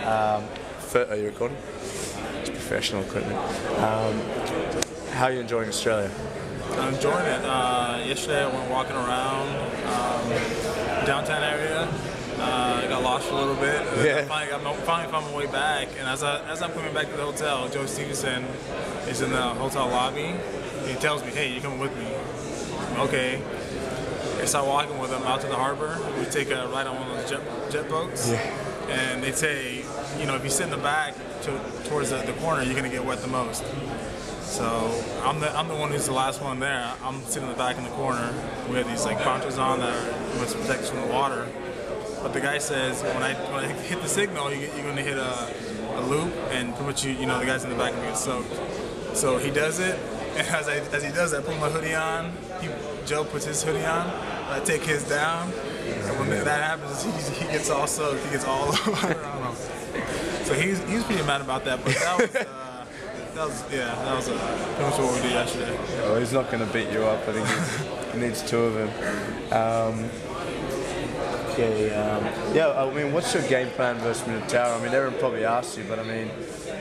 Are you recording? It's professional equipment. How are you enjoying Australia? I'm enjoying it. Yesterday I went walking around downtown area. I got lost for a little bit. Yeah. I finally found my way back, and as I'm coming back to the hotel, Joe Stevenson is in the hotel lobby. He tells me, "Hey, you're coming with me." Okay. I start walking with him out to the harbor. We take a ride on one of those jet boats. Yeah. And they say, you know, if you sit in the back towards the corner, you're gonna get wet the most. So I'm the one who's the last one there. I'm sitting in the back in the corner. We have these like ponchos on that are to protect us from the water. But the guy says when I hit the signal, you're gonna hit a loop, and pretty much you know the guys in the back are gonna get soaked. So he does it, and as he does that, I put my hoodie on. Joe puts his hoodie on. I take his down, and when that happens, he gets all soaked. He gets all over on him. So he's pretty mad about that. But that was pretty much what we did yesterday. Well, he's not going to beat you up. I think he needs two of them. I mean, what's your game plan versus Minotauro? I mean, everyone probably asks you, but I mean,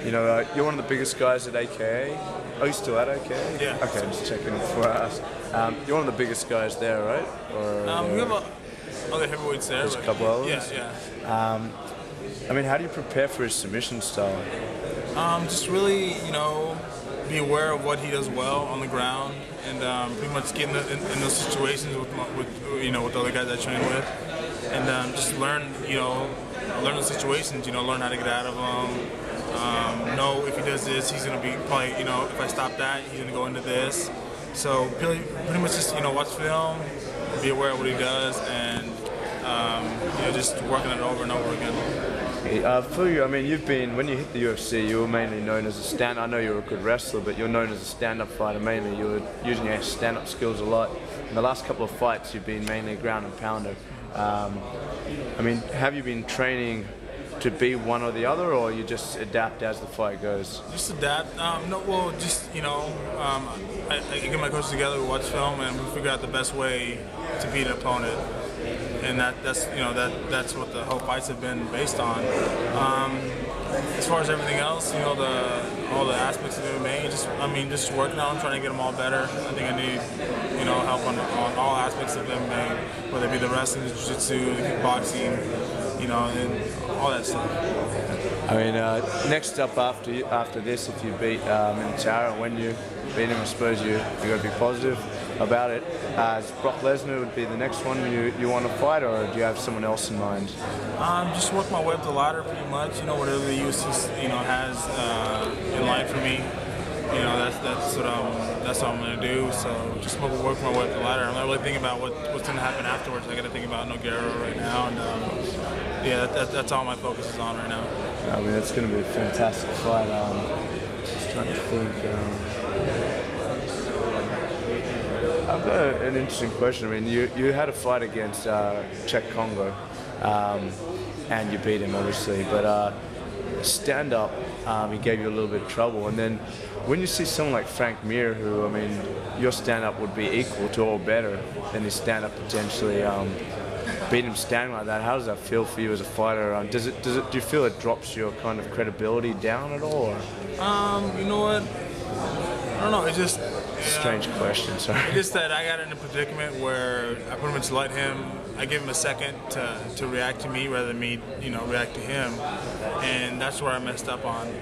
you know, you're one of the biggest guys at AKA. Are you still at AKA? Yeah. Okay, just checking before I ask. You're one of the biggest guys there, right? Or we have other heavyweights there. There's a couple others? Yeah. I mean, how do you prepare for his submission style? Just really, you know, be aware of what he does well on the ground, and pretty much get in those situations with the other guys I train with, and just learn the situations, learn how to get out of them. Know if he does this, he's gonna be probably, if I stop that, he's gonna go into this. So pretty much just watch film, be aware of what he does, and just working it over and over again. For you, I mean, when you hit the UFC, you were mainly known as a stand. I know you were a good wrestler, but you're known as a stand-up fighter mainly. You were using your stand-up skills a lot. In the last couple of fights, you've been mainly a ground and pounder. I mean, have you been training to be one or the other, or you just adapt as the fight goes? Just adapt. I get my coaches together, we watch film, and we figure out the best way to beat an opponent. And that's what the whole fights have been based on. As far as everything else, all the aspects of MMA, just working on them, trying to get them all better. I think I need, help on all aspects of MMA, whether it be the wrestling, the jiu-jitsu, the kickboxing, and all that stuff. I mean, next up after this, if you beat Minotauro, when you beat him, I suppose you got to be positive about it. Brock Lesnar would be the next one you want to fight, or do you have someone else in mind? Just work my way up the ladder, pretty much. Whatever the UFC has in line for me. That's what I'm gonna do. So just work my way up the ladder. I'm not really thinking about what's gonna happen afterwards. I got to think about Nogueira right now, and that's all my focus is on right now. I mean, it's gonna be a fantastic fight. Just trying to think. I've got an interesting question. I mean, you had a fight against Czech Congo, and you beat him obviously, but stand-up, he gave you a little bit of trouble. And then when you see someone like Frank Mir, who, I mean, your stand-up would be equal to or better than his stand-up potentially, beat him standing like that, how does that feel for you as a fighter? Do you feel it drops your kind of credibility down at all? Or? You know what? I don't know. It's just strange question. Sorry. It's just that I got in a predicament where I pretty much let him. I gave him a second to react to me rather than me, react to him, and that's where I messed up on.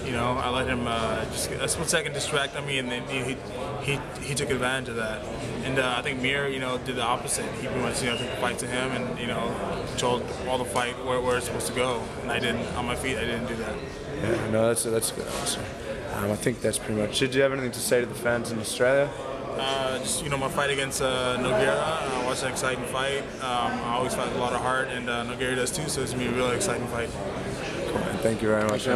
I let him just a split second distract on me, and then he took advantage of that. And I think Mir, did the opposite. He pretty much, took the fight to him, and controlled all the fight where it's supposed to go. And I didn't, on my feet, I didn't do that. Yeah, no, that's a good answer. I think that's pretty much. Did you have anything to say to the fans in Australia? Just my fight against Nogueira. I watched an exciting fight. I always fight with a lot of heart, and Nogueira does too. So it's gonna be a really exciting fight. Cool, man. Thank you very much.